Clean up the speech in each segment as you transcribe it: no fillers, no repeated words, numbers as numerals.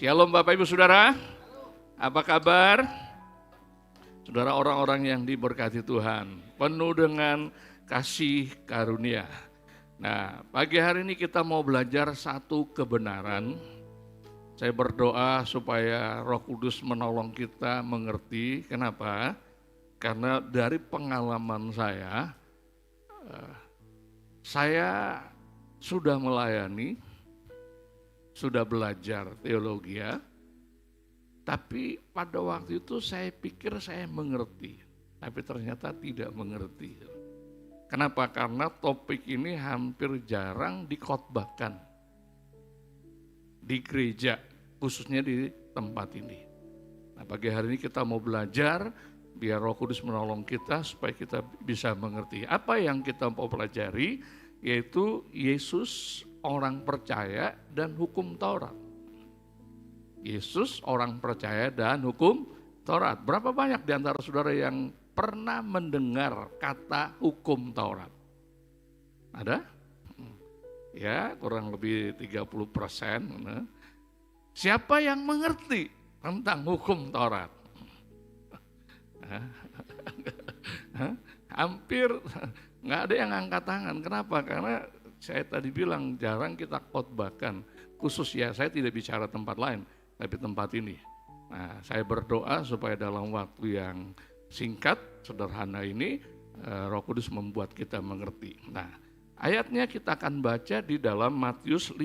Shalom Bapak Ibu Saudara, apa kabar? Saudara orang-orang yang diberkati Tuhan, penuh dengan kasih karunia. Nah, pagi hari ini kita mau belajar satu kebenaran. Saya berdoa supaya Roh Kudus menolong kita mengerti. Kenapa? Karena dari pengalaman saya sudah melayani, sudah belajar teologi ya, tapi pada waktu itu saya pikir saya mengerti, tapi ternyata tidak mengerti. Kenapa? Karena topik ini hampir jarang dikhotbahkan di gereja, khususnya di tempat ini. Nah, pagi hari ini kita mau belajar, biar Roh Kudus menolong kita supaya kita bisa mengerti. Apa yang kita mau pelajari, yaitu Yesus orang percaya dan hukum Taurat. Yesus orang percaya dan hukum Taurat. Berapa banyak di antara saudara yang pernah mendengar kata hukum Taurat? Ada? Ya, kurang lebih 30%. Siapa yang mengerti tentang hukum Taurat? Hampir nggak ada yang angkat tangan. Kenapa? Karena saya tadi bilang jarang kita khotbahkan, khusus ya saya tidak bicara tempat lain, tapi tempat ini. Nah, saya berdoa supaya dalam waktu yang singkat, sederhana ini, Roh Kudus membuat kita mengerti. Nah, ayatnya kita akan baca di dalam Matius 5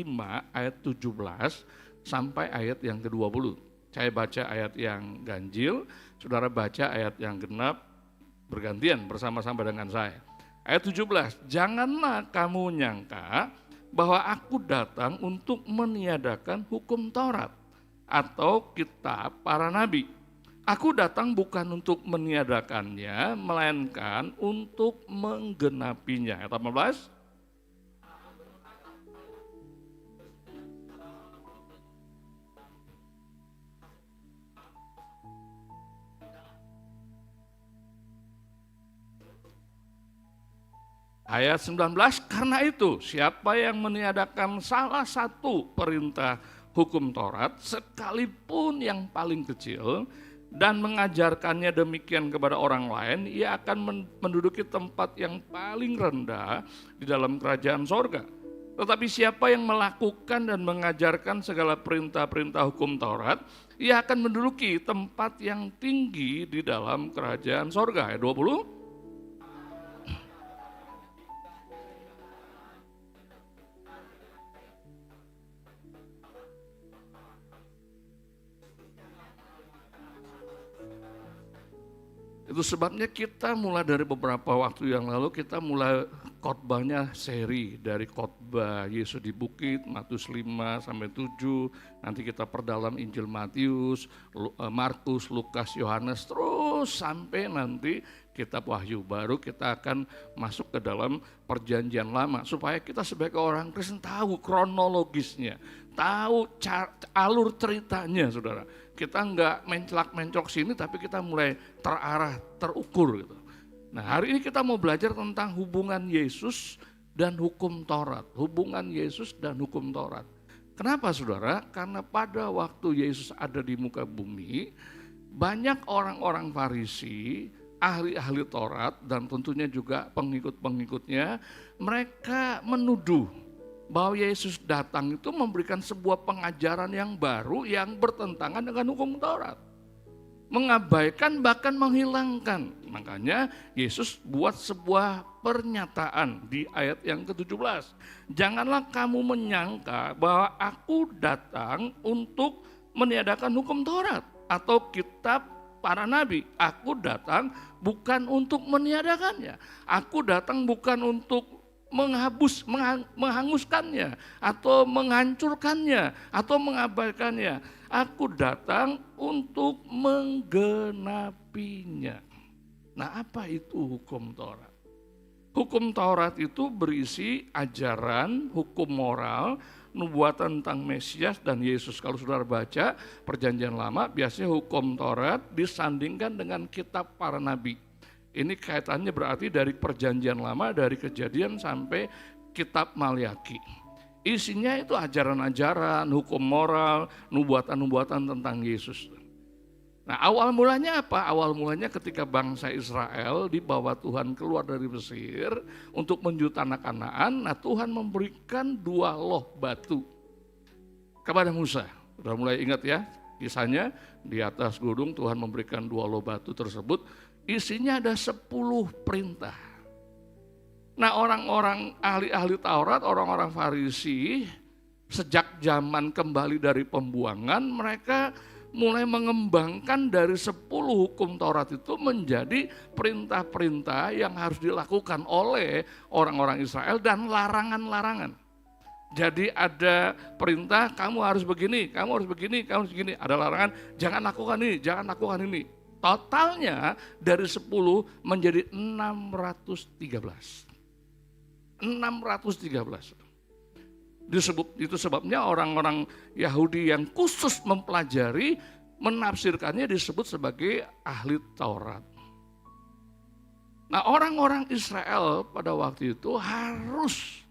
ayat 17 sampai ayat yang ke-20. Saya baca ayat yang ganjil, saudara baca ayat yang genap, bergantian bersama-sama dengan saya. Ayat 17, janganlah kamu nyangka bahwa aku datang untuk meniadakan hukum Taurat atau kitab para nabi. Aku datang bukan untuk meniadakannya, melainkan untuk menggenapinya. Ayat 18, ayat 19, karena itu siapa yang meniadakan salah satu perintah hukum Taurat, sekalipun yang paling kecil, dan mengajarkannya demikian kepada orang lain, ia akan menduduki tempat yang paling rendah di dalam kerajaan sorga. Tetapi siapa yang melakukan dan mengajarkan segala perintah-perintah hukum Taurat, ia akan menduduki tempat yang tinggi di dalam kerajaan sorga. Ayat 20, itu sebabnya kita mulai dari beberapa waktu yang lalu kita mulai khotbahnya seri dari khotbah Yesus di bukit Matius 5 sampai 7, nanti kita perdalam Injil Matius, Markus, Lukas, Yohanes, terus sampai nanti kitab Wahyu. Baru kita akan masuk ke dalam perjanjian lama supaya kita sebagai orang Kristen tahu kronologisnya, tahu alur ceritanya, saudara. Kita enggak mencelak-mencok sini, tapi kita mulai terarah, terukur gitu. Nah, hari ini kita mau belajar tentang hubungan Yesus dan hukum Taurat. Hubungan Yesus dan hukum Taurat. Kenapa saudara? Karena pada waktu Yesus ada di muka bumi, banyak orang-orang Farisi, ahli-ahli Taurat, dan tentunya juga pengikut-pengikutnya, mereka menuduh bahwa Yesus datang itu memberikan sebuah pengajaran yang baru yang bertentangan dengan hukum Taurat. Mengabaikan bahkan menghilangkan. Makanya Yesus buat sebuah pernyataan di ayat yang ke-17. Janganlah kamu menyangka bahwa aku datang untuk meniadakan hukum Taurat atau kitab para nabi. Aku datang bukan untuk meniadakannya. Aku datang bukan untuk menghanguskannya atau menghancurkannya atau mengabaikannya. Aku datang untuk menggenapinya. Nah, apa itu hukum Taurat? Hukum Taurat itu berisi ajaran, hukum moral, nubuatan tentang Mesias dan Yesus. Kalau saudara baca perjanjian lama, biasanya hukum Taurat disandingkan dengan kitab para nabi. Ini kaitannya berarti dari perjanjian lama, dari Kejadian sampai kitab Maliaki. Isinya itu ajaran-ajaran, hukum moral, nubuatan-nubuatan tentang Yesus. Nah, awal mulanya apa? Awal mulanya ketika bangsa Israel dibawa Tuhan keluar dari Mesir untuk menuju tanah Kanaan. Nah, Tuhan memberikan 2 loh batu kepada Musa. Sudah mulai ingat ya kisahnya, di atas gunung Tuhan memberikan 2 loh batu tersebut. Isinya ada 10 perintah. Nah, orang-orang ahli-ahli Taurat, orang-orang Farisi, sejak zaman kembali dari pembuangan, mereka mulai mengembangkan dari 10 hukum Taurat itu menjadi perintah-perintah yang harus dilakukan oleh orang-orang Israel dan larangan-larangan. Jadi ada perintah, kamu harus begini, kamu harus begini, kamu harus begini. Ada larangan, jangan lakukan ini, jangan lakukan ini. Totalnya dari 10 menjadi 613. 613. Itu sebabnya orang-orang Yahudi yang khusus mempelajari, menafsirkannya disebut sebagai ahli Taurat. Nah, orang-orang Israel pada waktu itu harus,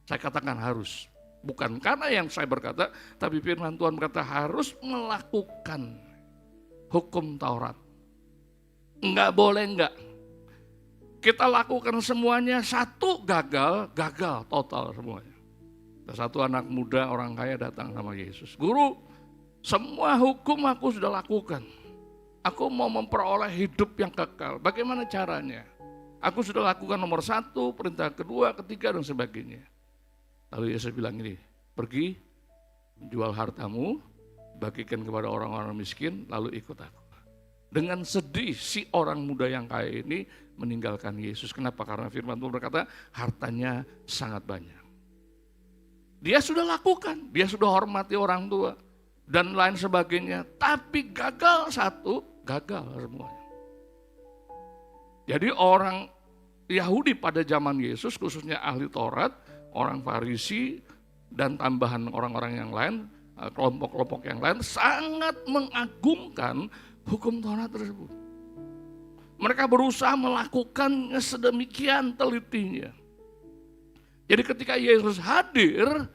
saya katakan harus, bukan karena yang saya berkata, tapi firman Tuhan berkata harus melakukan hukum Taurat. Enggak boleh enggak. Kita lakukan semuanya, satu gagal total semuanya. Satu anak muda orang kaya datang sama Yesus. Guru, semua hukum aku sudah lakukan. Aku mau memperoleh hidup yang kekal. Bagaimana caranya? Aku sudah lakukan nomor 1, perintah kedua, ketiga, dan sebagainya. Lalu Yesus bilang ini, pergi, jual hartamu, bagikan kepada orang-orang miskin, lalu ikut aku. Dengan sedih si orang muda yang kaya ini meninggalkan Yesus. Kenapa? Karena firman Tuhan berkata hartanya sangat banyak. Dia sudah lakukan, dia sudah hormati orang tua dan lain sebagainya. Tapi gagal satu, gagal semuanya. Jadi orang Yahudi pada zaman Yesus, khususnya ahli Taurat, orang Farisi dan tambahan orang-orang yang lain, kelompok-kelompok yang lain sangat mengagungkan hukum Taurat tersebut. Mereka berusaha melakukannya sedemikian telitinya. Jadi ketika Yesus hadir,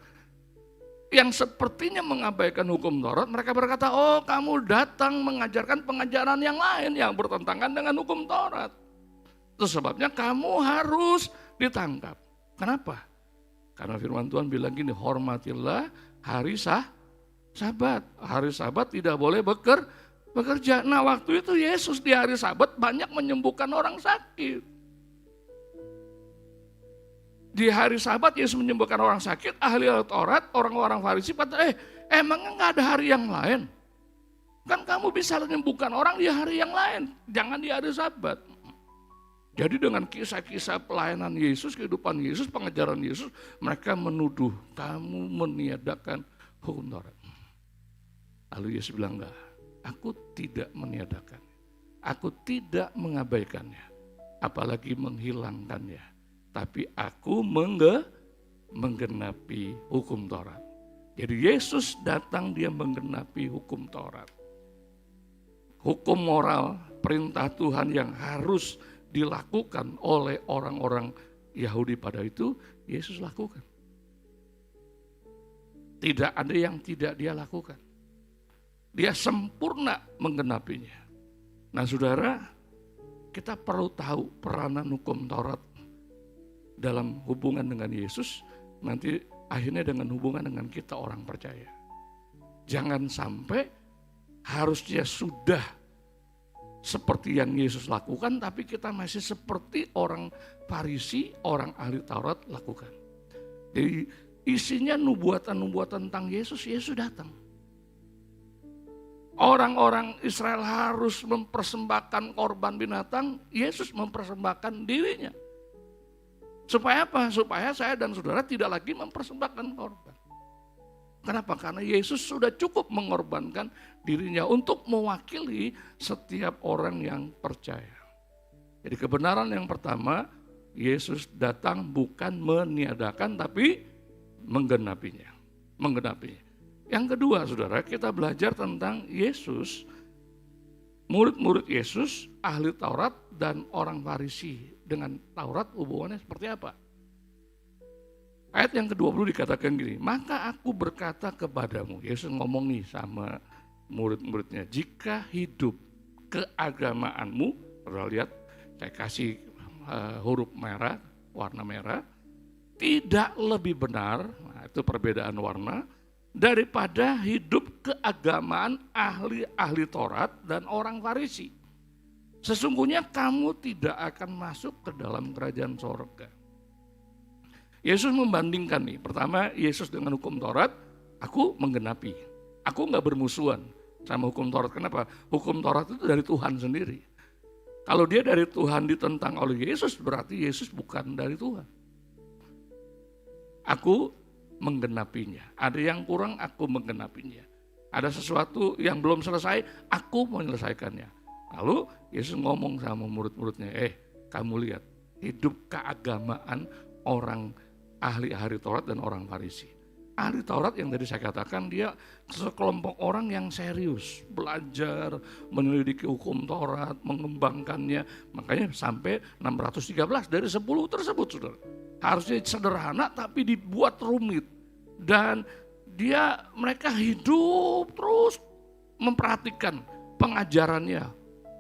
yang sepertinya mengabaikan hukum Taurat, mereka berkata, oh kamu datang mengajarkan pengajaran yang lain yang bertentangan dengan hukum Taurat. Itu sebabnya kamu harus ditangkap. Kenapa? Karena firman Tuhan bilang gini, hormatilah hari Sabat. Hari Sabat tidak boleh bekerja. Nah waktu itu Yesus di hari Sabat banyak menyembuhkan orang sakit. Di hari Sabat Yesus menyembuhkan orang sakit, ahli Taurat, orang-orang Farisi kata, emangnya nggak ada hari yang lain? Kan kamu bisa menyembuhkan orang di hari yang lain, jangan di hari Sabat. Jadi dengan kisah-kisah pelayanan Yesus, kehidupan Yesus, pengajaran Yesus, mereka menuduh kamu meniadakan hukum Taurat. Lalu Yesus bilang, enggak, aku tidak meniadakan, aku tidak mengabaikannya, apalagi menghilangkannya. Tapi aku menggenapi hukum Taurat. Jadi Yesus datang, dia menggenapi hukum Taurat. Hukum moral, perintah Tuhan yang harus dilakukan oleh orang-orang Yahudi pada itu, Yesus lakukan. Tidak ada yang tidak dia lakukan. Dia sempurna menggenapinya. Nah saudara, kita perlu tahu peranan hukum Taurat dalam hubungan dengan Yesus, nanti akhirnya dengan hubungan dengan kita orang percaya. Jangan sampai harusnya sudah seperti yang Yesus lakukan, tapi kita masih seperti orang Farisi, orang ahli Taurat lakukan. Jadi isinya nubuatan-nubuatan tentang Yesus, Yesus datang. Orang-orang Israel harus mempersembahkan korban binatang, Yesus mempersembahkan dirinya. Supaya apa? Supaya saya dan saudara tidak lagi mempersembahkan korban. Kenapa? Karena Yesus sudah cukup mengorbankan dirinya untuk mewakili setiap orang yang percaya. Jadi kebenaran yang pertama, Yesus datang bukan meniadakan tapi menggenapinya. Yang kedua saudara, kita belajar tentang Yesus, murid-murid Yesus, ahli Taurat dan orang Farisi. Dengan Taurat hubungannya seperti apa? Ayat yang ke-20 dikatakan gini, maka aku berkata kepadamu, Yesus ngomong nih sama murid-muridnya, jika hidup keagamaanmu, pernah lihat saya kasih huruf merah, warna merah, tidak lebih benar, nah itu perbedaan warna, daripada hidup keagamaan ahli-ahli Taurat dan orang Farisi. Sesungguhnya kamu tidak akan masuk ke dalam kerajaan sorga. Yesus membandingkan nih, pertama Yesus dengan hukum Taurat, aku menggenapi. Aku nggak bermusuhan sama hukum Taurat. Kenapa? Hukum Taurat itu dari Tuhan sendiri. Kalau dia dari Tuhan ditentang oleh Yesus, berarti Yesus bukan dari Tuhan. Aku menggenapinya. Ada yang kurang, aku menggenapinya. Ada sesuatu yang belum selesai, aku menyelesaikannya. Lalu Yesus ngomong sama murid-muridnya, kamu lihat, hidup keagamaan orang ahli-ahli Taurat dan orang Farisi. Ahli Taurat yang tadi saya katakan, dia sekelompok orang yang serius, belajar, menyelidiki hukum Taurat, mengembangkannya. Makanya sampai 613 dari 10 tersebut, saudara. Harusnya sederhana tapi dibuat rumit. Dan mereka hidup terus memperhatikan pengajarannya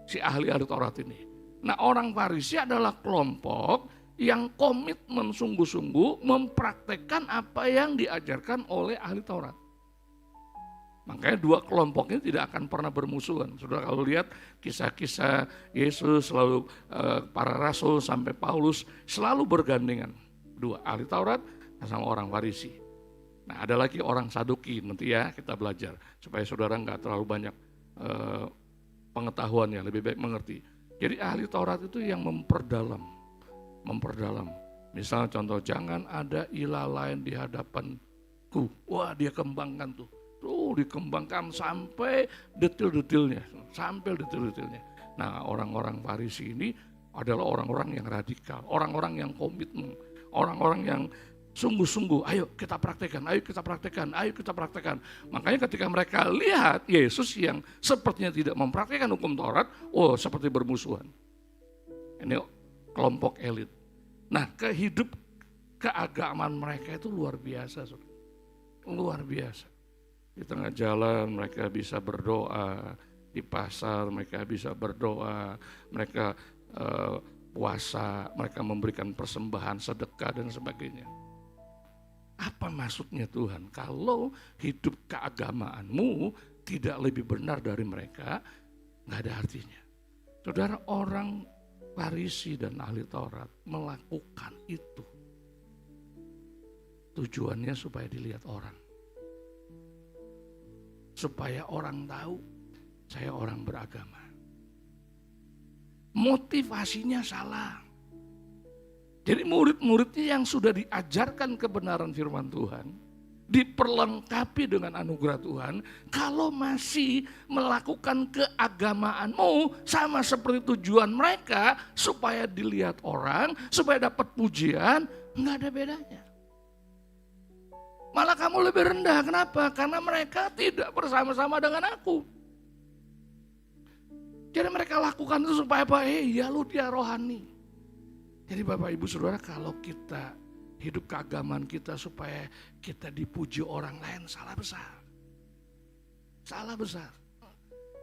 si ahli-ahli Taurat ini. Nah, orang Farisi adalah kelompok yang komitmen sungguh-sungguh mempraktekkan apa yang diajarkan oleh ahli Taurat. Makanya dua kelompok ini tidak akan pernah bermusuhan. Saudara kalau lihat kisah-kisah Yesus, selalu para rasul sampai Paulus selalu bergandengan. Dua, ahli Taurat sama orang Farisi. Nah ada lagi orang Saduki, nanti ya kita belajar. Supaya saudara nggak terlalu banyak pengetahuannya, lebih baik mengerti. Jadi ahli Taurat itu yang memperdalam. Misal contoh, jangan ada ilah lain di hadapanku. Wah dia kembangkan tuh. Dikembangkan sampai detail-detailnya. Nah orang-orang Farisi ini adalah orang-orang yang radikal. Orang-orang yang komitmen. Orang-orang yang sungguh-sungguh, ayo kita praktekkan. Makanya ketika mereka lihat Yesus yang sepertinya tidak mempraktekkan hukum Taurat, seperti bermusuhan. Ini kelompok elit. Nah, keagamaan mereka itu luar biasa, saudara. Luar biasa. Di tengah jalan mereka bisa berdoa, di pasar mereka bisa berdoa, mereka puasa, mereka memberikan persembahan, sedekah dan sebagainya. Apa maksudnya Tuhan? Kalau hidup keagamaanmu tidak lebih benar dari mereka, nggak ada artinya. Saudara, orang Farisi dan ahli Taurat melakukan itu. Tujuannya supaya dilihat orang. Supaya orang tahu saya orang beragama. Motivasinya salah. Jadi murid-muridnya yang sudah diajarkan kebenaran firman Tuhan, diperlengkapi dengan anugerah Tuhan, kalau masih melakukan keagamaanmu sama seperti tujuan mereka, supaya dilihat orang, supaya dapat pujian, nggak ada bedanya. Malah kamu lebih rendah, kenapa? Karena mereka tidak bersama-sama dengan aku. Jadi mereka lakukan itu supaya apa? Ya lu dia rohani. Jadi Bapak Ibu Saudara, kalau kita hidup keagamaan kita supaya kita dipuji orang lain, salah besar. Salah besar.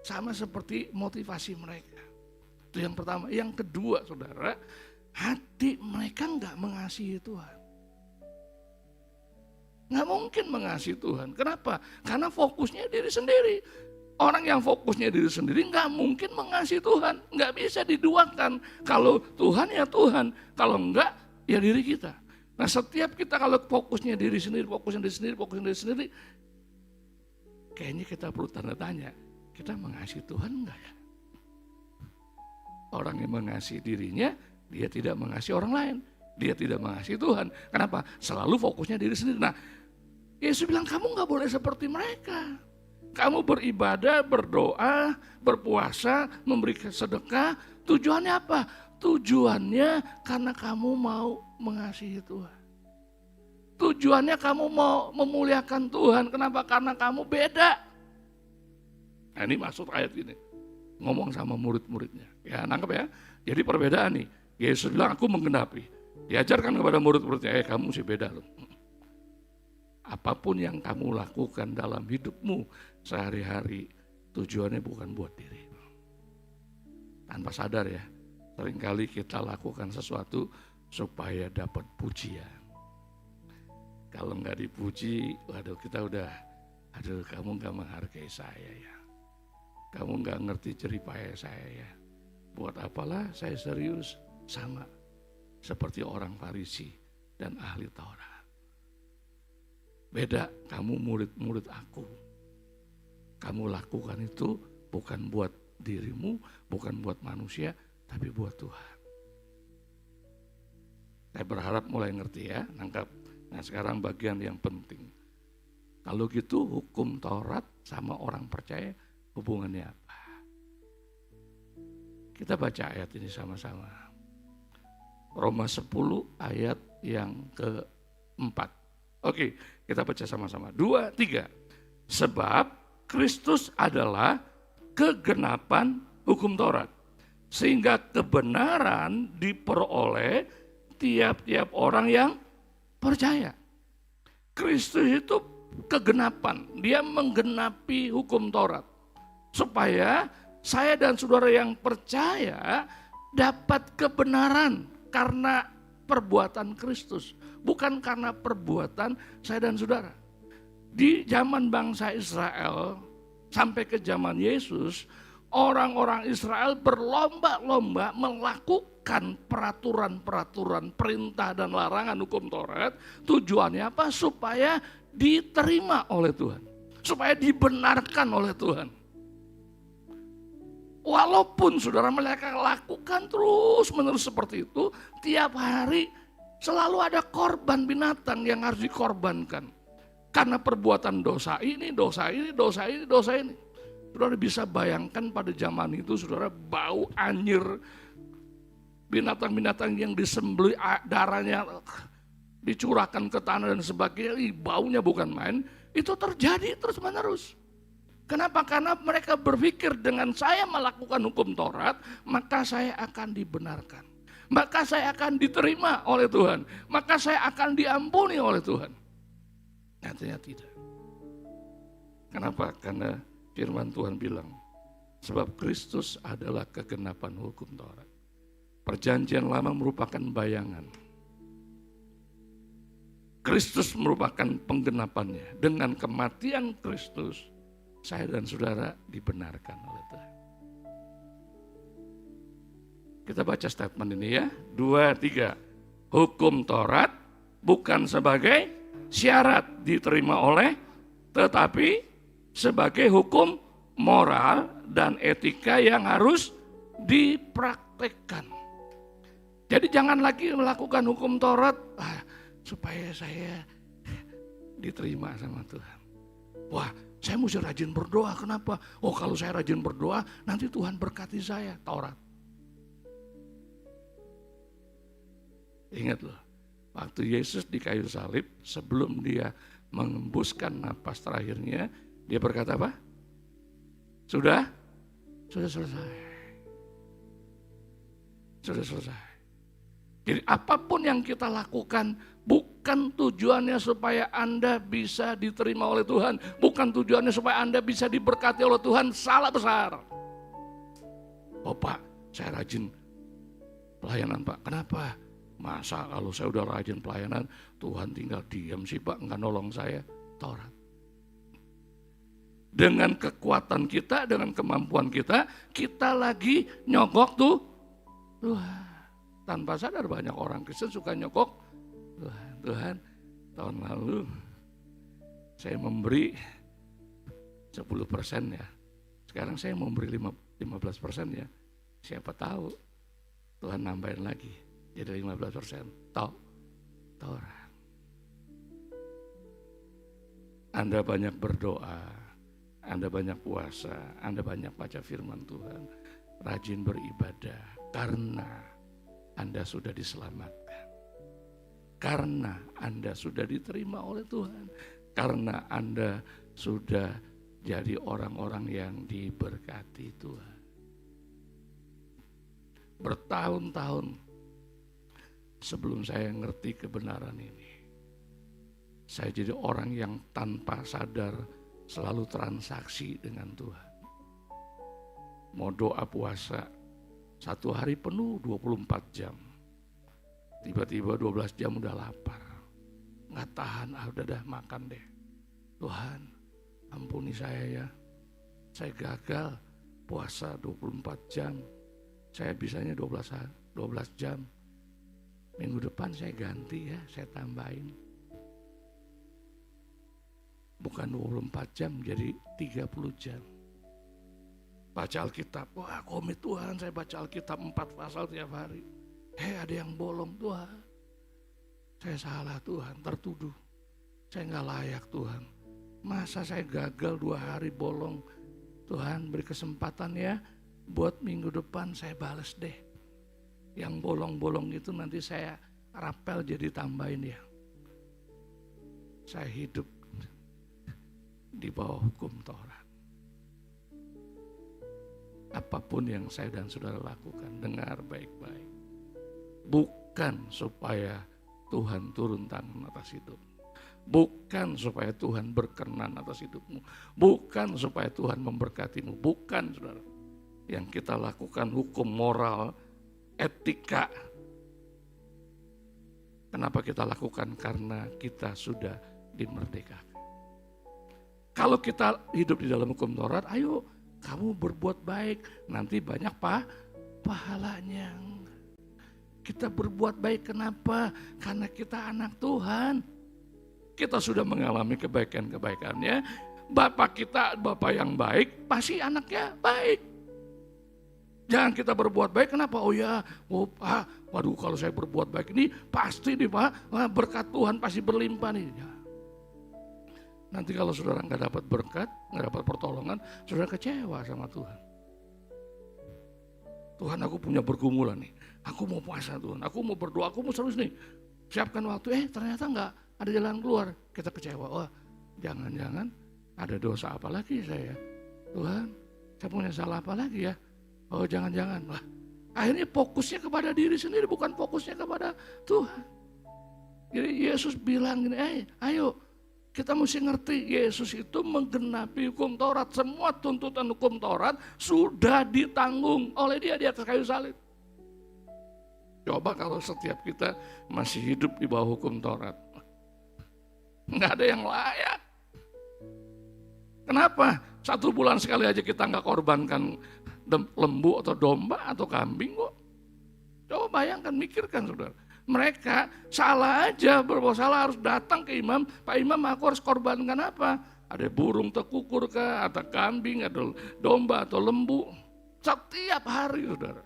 Sama seperti motivasi mereka. Itu yang pertama. Yang kedua saudara, hati mereka nggak mengasihi Tuhan. Nggak mungkin mengasihi Tuhan. Kenapa? Karena fokusnya diri sendiri. Orang yang fokusnya diri sendiri nggak mungkin mengasihi Tuhan. Nggak bisa diduakan. Kalau Tuhan ya Tuhan. Kalau enggak ya diri kita. Nah setiap kita kalau fokusnya diri sendiri, kayaknya kita perlu tanda tanya. Kita mengasihi Tuhan enggak ya? Orang yang mengasihi dirinya, dia tidak mengasihi orang lain. Dia tidak mengasihi Tuhan. Kenapa? Selalu fokusnya diri sendiri. Nah Yesus bilang kamu nggak boleh seperti mereka. Kamu beribadah, berdoa, berpuasa, memberi sedekah. Tujuannya apa? Tujuannya karena kamu mau mengasihi Tuhan. Tujuannya kamu mau memuliakan Tuhan. Kenapa? Karena kamu beda. Nah ini maksud ayat ini. Ngomong sama murid-muridnya. Ya nangkep ya. Jadi perbedaan nih. Yesus bilang aku menggenapi. Diajarkan kepada murid-muridnya, kamu sih beda loh. apapun yang kamu lakukan dalam hidupmu sehari-hari, tujuannya bukan buat diri. Tanpa sadar ya, seringkali kita lakukan sesuatu supaya dapat pujian. Kalau nggak dipuji, waduh kita udah, aduh kamu nggak menghargai saya ya. Kamu nggak ngerti jeripaya saya ya. Buat apalah saya serius, sama seperti orang Farisi dan ahli Taurat. Beda, kamu murid-murid aku. Kamu lakukan itu bukan buat dirimu, bukan buat manusia, tapi buat Tuhan. Saya berharap mulai ngerti ya, nangkap. Nah sekarang bagian yang penting. Kalau gitu hukum Taurat sama orang percaya hubungannya apa? Kita baca ayat ini sama-sama. Roma 10 ayat yang keempat. Oke, kita baca sama-sama. 2, 3. Sebab Kristus adalah kegenapan hukum Taurat. Sehingga kebenaran diperoleh tiap-tiap orang yang percaya. Kristus itu kegenapan. Dia menggenapi hukum Taurat. Supaya saya dan saudara yang percaya dapat kebenaran karena perbuatan Kristus. Bukan karena perbuatan saya dan saudara. Di zaman bangsa Israel sampai ke zaman Yesus, orang-orang Israel berlomba-lomba melakukan peraturan-peraturan, perintah dan larangan hukum Taurat. Tujuannya apa? Supaya diterima oleh Tuhan. Supaya dibenarkan oleh Tuhan. Walaupun saudara mereka lakukan terus-menerus seperti itu, tiap hari selalu ada korban binatang yang harus dikorbankan. Karena perbuatan dosa ini, dosa ini, dosa ini, dosa ini. Saudara bisa bayangkan pada zaman itu saudara bau anyir, binatang-binatang yang disembelih darahnya dicurahkan ke tanah dan sebagainya, baunya bukan main, itu terjadi terus-menerus. Kenapa? Karena mereka berpikir dengan saya melakukan hukum Taurat, maka saya akan dibenarkan. Maka saya akan diterima oleh Tuhan. Maka saya akan diampuni oleh Tuhan. Nyatanya tidak. Kenapa? Karena firman Tuhan bilang, sebab Kristus adalah kegenapan hukum Taurat. Perjanjian lama merupakan bayangan. Kristus merupakan penggenapannya. Dengan kematian Kristus, saya dan saudara dibenarkan oleh Tuhan. Kita baca statement ini ya. 2, 3. Hukum Taurat bukan sebagai syarat diterima oleh, tetapi sebagai hukum moral dan etika yang harus dipraktekkan. Jadi jangan lagi melakukan hukum Taurat supaya saya diterima sama Tuhan. Wah, saya mesti rajin berdoa. Kenapa? Oh, kalau saya rajin berdoa, nanti Tuhan berkati saya. Taurat. Ingat loh, waktu Yesus di kayu salib, sebelum dia mengembuskan napas terakhirnya, dia berkata apa? Sudah selesai. Sudah selesai. Jadi apapun yang kita lakukan, bukan tujuannya supaya Anda bisa diterima oleh Tuhan. Bukan tujuannya supaya Anda bisa diberkati oleh Tuhan. Salah besar. Oh Pak, saya rajin pelayanan Pak. Kenapa? Masa kalau saya udah rajin pelayanan, Tuhan tinggal diam sih Pak, nggak nolong saya. Taurat. Dengan kekuatan kita, dengan kemampuan kita, kita lagi nyogok tuh Tuhan. Tanpa sadar banyak orang Kristen suka nyogok Tuhan, tahun lalu saya memberi 10% ya. Sekarang saya memberi 15% ya. Siapa tahu Tuhan nambahin lagi jadi 15%. Taurat. Anda banyak berdoa, Anda banyak puasa, Anda banyak baca firman Tuhan, rajin beribadah karena Anda sudah diselamatkan. Karena Anda sudah diterima oleh Tuhan. Karena Anda sudah jadi orang-orang yang diberkati Tuhan. Bertahun-tahun sebelum saya ngerti kebenaran ini, saya jadi orang yang tanpa sadar selalu transaksi dengan Tuhan. Mau doa puasa, 1 hari penuh 24 jam. Tiba-tiba 12 jam udah lapar. Nggak tahan, udah dah makan deh. Tuhan, ampuni saya ya. Saya gagal puasa 24 jam. Saya bisanya 12 jam. Minggu depan saya ganti ya, saya tambahin. Bukan 24 jam, jadi 30 jam. Baca Alkitab, wah komit Tuhan, saya baca Alkitab 4 pasal tiap hari. Ada yang bolong Tuhan. Saya salah Tuhan, tertuduh. Saya nggak layak Tuhan. Masa saya gagal 2 hari bolong. Tuhan beri kesempatan ya, buat minggu depan saya balas deh. Yang bolong-bolong itu nanti saya rapel jadi tambahin ya. Saya hidup di bawah hukum Taurat. Apapun yang saya dan saudara lakukan, dengar baik-baik. Bukan supaya Tuhan turun tangan atas hidup. Bukan supaya Tuhan berkenan atas hidupmu. Bukan supaya Tuhan memberkatimu. Bukan, saudara. Yang kita lakukan hukum moral, etika. Kenapa kita lakukan? Karena kita sudah dimerdekakan. Kalau kita hidup di dalam hukum Taurat, ayo kamu berbuat baik, nanti banyak pahalanya. Kita berbuat baik kenapa? Karena kita anak Tuhan. Kita sudah mengalami kebaikan-kebaikannya. Bapak kita, Bapak yang baik, pasti anaknya baik. Jangan kita berbuat baik, kenapa? Pak, waduh kalau saya berbuat baik ini pasti nih Pak, berkat Tuhan pasti berlimpah nih. Ya. Nanti kalau saudara nggak dapat berkat, nggak dapat pertolongan, saudara kecewa sama Tuhan. Tuhan, aku punya pergumulan nih, aku mau puasa Tuhan, aku mau berdoa, aku mau serius nih. Siapkan waktu, ternyata nggak ada jalan keluar, kita kecewa. Wah, jangan-jangan ada dosa apa lagi saya? Tuhan, saya punya salah apa lagi ya? Oh, jangan-jangan. Wah, akhirnya fokusnya kepada diri sendiri, bukan fokusnya kepada Tuhan. Jadi Yesus bilang gini, ayo. Kita mesti ngerti, Yesus itu menggenapi hukum Taurat. Semua tuntutan hukum Taurat sudah ditanggung oleh dia di atas kayu salib. Coba kalau setiap kita masih hidup di bawah hukum Taurat. Nggak ada yang layak. Kenapa? 1 bulan sekali aja kita nggak korbankan lembu atau domba atau kambing kok. Coba bayangkan, mikirkan saudara. Mereka salah aja, berbuat salah harus datang ke imam. Pak imam, aku harus korbankan apa? Ada burung tekukur kah, ada kambing, ada domba atau lembu. Setiap hari saudara.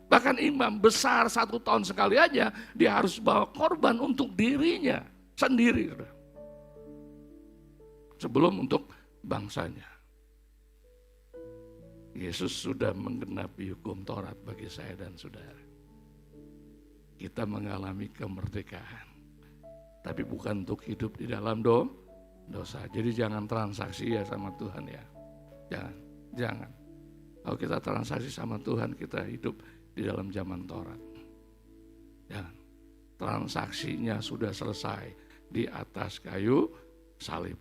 Bahkan imam besar 1 tahun sekali aja, dia harus bawa korban untuk dirinya sendiri saudara. Sebelum untuk bangsanya. Yesus sudah menggenapi hukum Taurat bagi saya dan saudara. Kita mengalami kemerdekaan. Tapi bukan untuk hidup di dalam dosa. Jadi jangan transaksi ya sama Tuhan ya. Jangan. Kalau kita transaksi sama Tuhan, kita hidup di dalam zaman Taurat. Jangan. Transaksinya sudah selesai di atas kayu salib.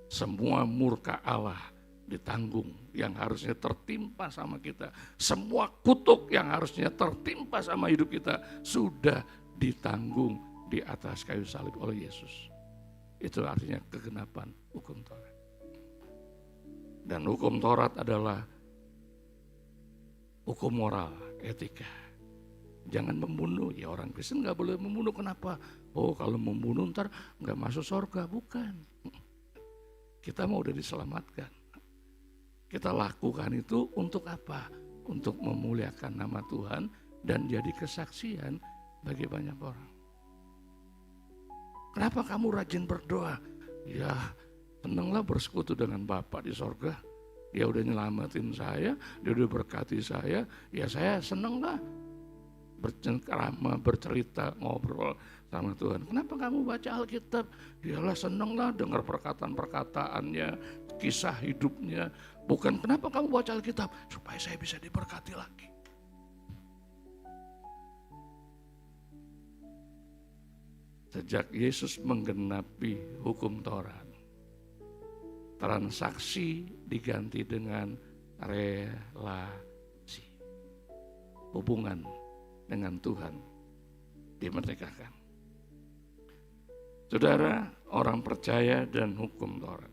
Semua murka Allah ditanggung yang harusnya tertimpa sama kita. Semua kutuk yang harusnya tertimpa sama hidup kita sudah ditanggung di atas kayu salib oleh Yesus. Itu artinya kegenapan hukum Taurat. Dan hukum Taurat adalah hukum moral, etika. Jangan membunuh, ya orang Kristen gak boleh membunuh, kenapa? Oh kalau membunuh ntar gak masuk surga, bukan. Kita mau udah diselamatkan. Kita lakukan itu untuk apa? Untuk memuliakan nama Tuhan dan jadi kesaksian bagi banyak orang. Kenapa kamu rajin berdoa? Ya, senanglah bersekutu dengan Bapa di sorga. Dia udah nyelamatin saya, dia udah berkati saya. Ya saya senanglah bercengkrama, bercerita, ngobrol sama Tuhan. Kenapa kamu baca Alkitab? Dialah senanglah dengar perkataan-perkataannya, kisah hidupnya. Bukan kenapa kamu baca Alkitab? Supaya saya bisa diberkati lagi. Sejak Yesus menggenapi hukum Taurat, transaksi diganti dengan relasi. Hubungan dengan Tuhan dimerdekakan. Saudara, orang percaya dan hukum Taurat.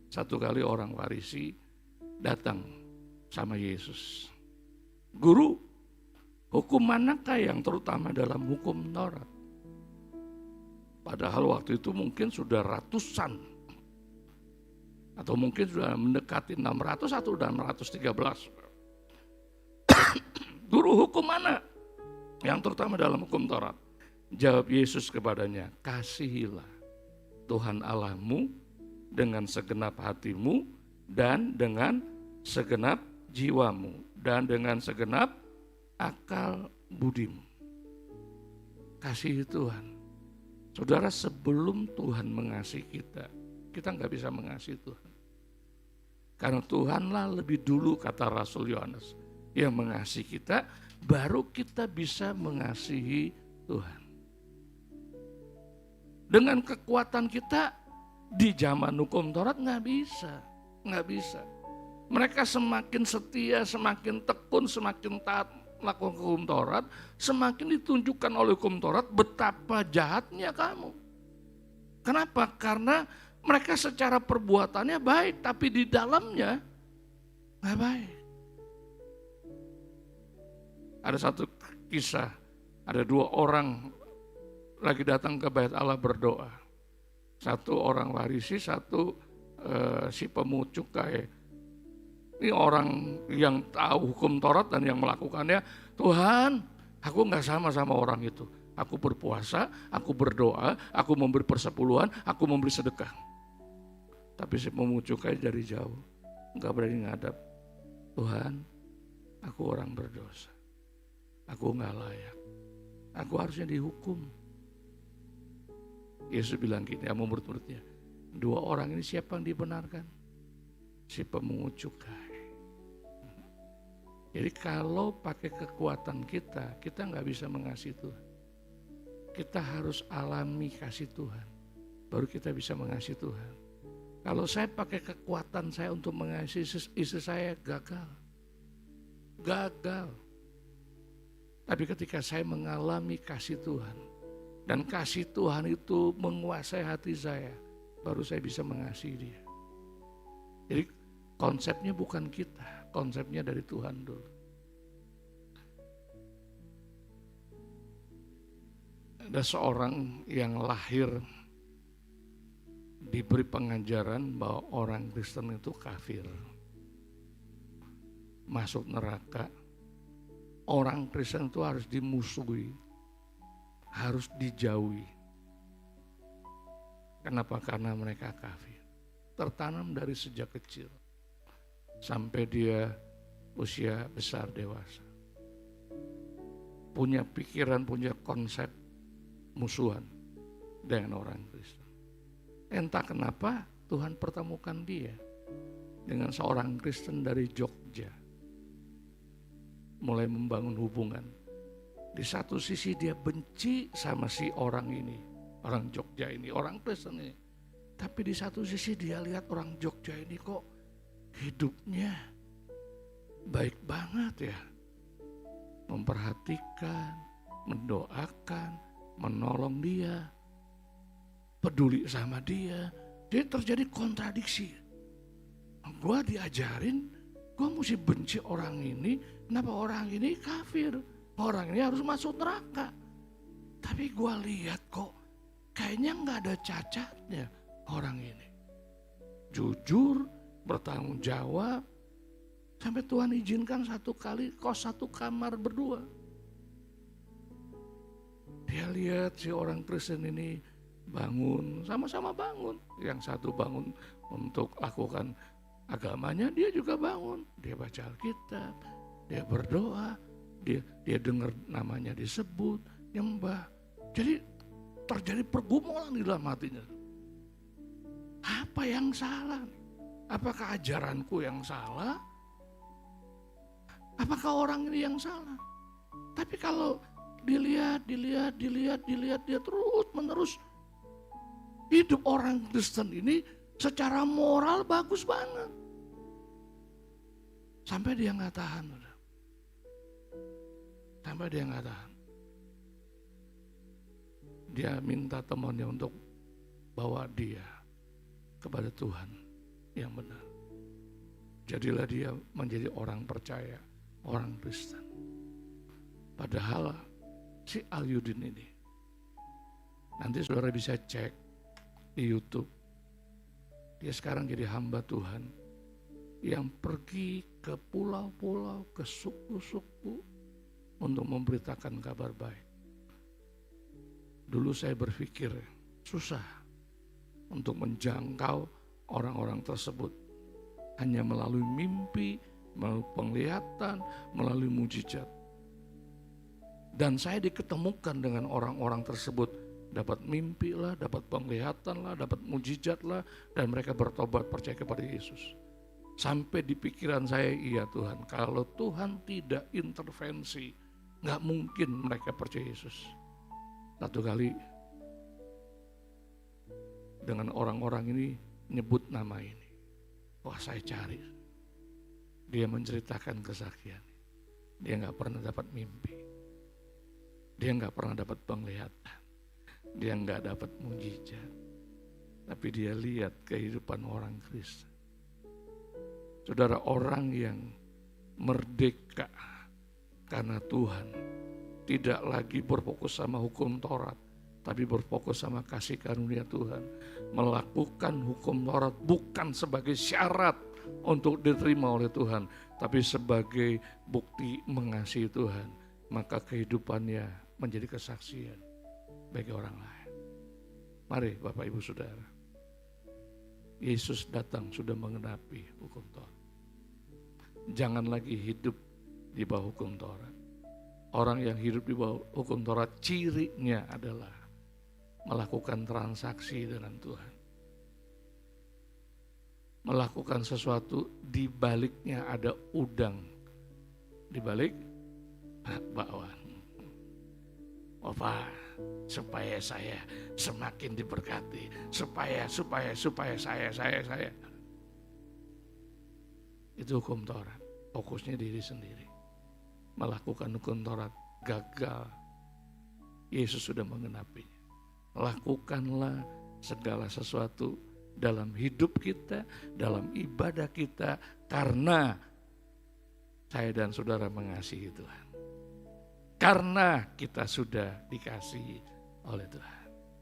Satu kali orang Farisi datang sama Yesus. Guru, hukum manakah yang terutama dalam hukum Taurat? Padahal waktu itu mungkin sudah ratusan, atau mungkin sudah mendekati 600 atau 613. Guru, hukum mana yang terutama dalam hukum Taurat? Jawab Yesus kepadanya, kasihilah Tuhan Allahmu dengan segenap hatimu dan dengan segenap jiwamu dan dengan segenap akal budimu. Kasihi Tuhan. Saudara, sebelum Tuhan mengasihi kita, kita nggak bisa mengasihi Tuhan. Karena Tuhanlah lebih dulu, kata Rasul Yohanes, yang mengasihi kita, baru kita bisa mengasihi Tuhan. Dengan kekuatan kita di zaman hukum Taurat nggak bisa. Mereka semakin setia, semakin tekun, semakin taat melakukan hukum Taurat, semakin ditunjukkan oleh hukum Taurat betapa jahatnya kamu. Kenapa? Karena mereka secara perbuatannya baik, tapi di dalamnya nggak baik. Ada satu kisah, ada 2 orang lagi datang ke Bait Allah berdoa. Satu orang Farisi, satu si pemungut cukai. Ini orang yang tahu hukum Taurat dan yang melakukannya. Tuhan, aku nggak sama orang itu. Aku berpuasa, aku berdoa, aku memberi persepuluhan, aku memberi sedekah. Tapi si pemungut cukai dari jauh, nggak berani ngadap. Tuhan, aku orang berdosa. Aku nggak layak. Aku harusnya dihukum. Yesus bilang gini sama murid-muridnya, 2 orang ini siapa yang dibenarkan? Si pemungut cukai. Jadi kalau pakai kekuatan kita nggak bisa mengasihi Tuhan. Kita harus alami kasih Tuhan, baru kita bisa mengasihi Tuhan. Kalau saya pakai kekuatan saya untuk mengasihi istri saya, gagal. Tapi ketika saya mengalami kasih Tuhan, dan kasih Tuhan itu menguasai hati saya, baru saya bisa mengasihi dia. Jadi konsepnya bukan kita, konsepnya dari Tuhan dulu. Ada seorang yang lahir diberi pengajaran bahwa orang Kristen itu kafir, masuk neraka. Orang Kristen itu harus dimusuhi, harus dijauhi. Kenapa? Karena mereka kafir. Tertanam dari sejak kecil sampai dia usia besar dewasa. Punya pikiran, punya konsep musuhan dengan orang Kristen. Entah kenapa Tuhan pertemukan dia dengan seorang Kristen dari Jogja. Mulai membangun hubungan. Di satu sisi dia benci sama si orang ini, orang Jogja ini, orang Kristen ini. Tapi di satu sisi dia lihat orang Jogja ini kok hidupnya baik banget ya. Memperhatikan, mendoakan, menolong dia, peduli sama dia. Jadi terjadi kontradiksi. Gue diajarin, gue mesti benci orang ini, kenapa orang ini kafir? Orang ini harus masuk neraka. Tapi gue lihat kok kayaknya gak ada cacatnya orang ini. Jujur, bertanggung jawab, sampai Tuhan izinkan satu kali kos satu kamar berdua. Dia lihat si orang Kristen ini bangun, sama-sama bangun. Yang satu bangun untuk lakukan agamanya, dia juga bangun. Dia baca Alkitab, dia berdoa, dia dengar namanya disebut, nyembah. Jadi terjadi pergumulan di dalam hatinya. Apa yang salah? Apakah ajaranku yang salah? Apakah orang ini yang salah? Tapi kalau dilihat, dia terus menerus. Hidup orang Kristen ini secara moral bagus banget. Sampai dia nggak tahan. Sampai dia nggak tahan. Dia minta temannya untuk bawa dia kepada Tuhan yang benar. Jadilah dia menjadi orang percaya, orang Kristen. Padahal si Alyudin ini, nanti saudara bisa cek di YouTube. Dia sekarang jadi hamba Tuhan yang pergi ke pulau-pulau, ke suku-suku untuk memberitakan kabar baik. Dulu saya berpikir susah untuk menjangkau orang-orang tersebut. Hanya melalui mimpi, melalui penglihatan, melalui mujizat. Dan saya diketemukan dengan orang-orang tersebut. Dapat mimpi lah, dapat penglihatan lah, dapat mujizat lah. Dan mereka bertobat percaya kepada Yesus. Sampai di pikiran saya, iya Tuhan, kalau Tuhan tidak intervensi, gak mungkin mereka percaya Yesus. Satu kali dengan orang-orang ini nyebut nama ini. Wah, saya cari. Dia menceritakan kesaksian. Dia gak pernah dapat mimpi. Dia gak pernah dapat penglihatan. Dia gak dapat mujizat. Tapi dia lihat kehidupan orang Kristen. Saudara, orang yang merdeka karena Tuhan tidak lagi berfokus sama hukum Taurat, tapi berfokus sama kasih karunia Tuhan. Melakukan hukum Taurat bukan sebagai syarat untuk diterima oleh Tuhan, tapi sebagai bukti mengasihi Tuhan. Maka kehidupannya menjadi kesaksian bagi orang lain. Mari Bapak Ibu Saudara, Yesus datang sudah mengenapi hukum Taurat. Jangan lagi hidup di bawah hukum Taurat. Orang yang hidup di bawah hukum Taurat cirinya adalah melakukan transaksi dengan Tuhan. Melakukan sesuatu di baliknya ada udang. Di balik bakwan. Bapak, supaya saya semakin diberkati, supaya saya. Itu hukum Taurat. Fokusnya diri sendiri. Melakukan hukum Taurat gagal. Yesus sudah mengenapinya. Lakukanlah segala sesuatu dalam hidup kita, dalam ibadah kita, karena saya dan saudara mengasihi Tuhan. Karena kita sudah dikasihi oleh Tuhan.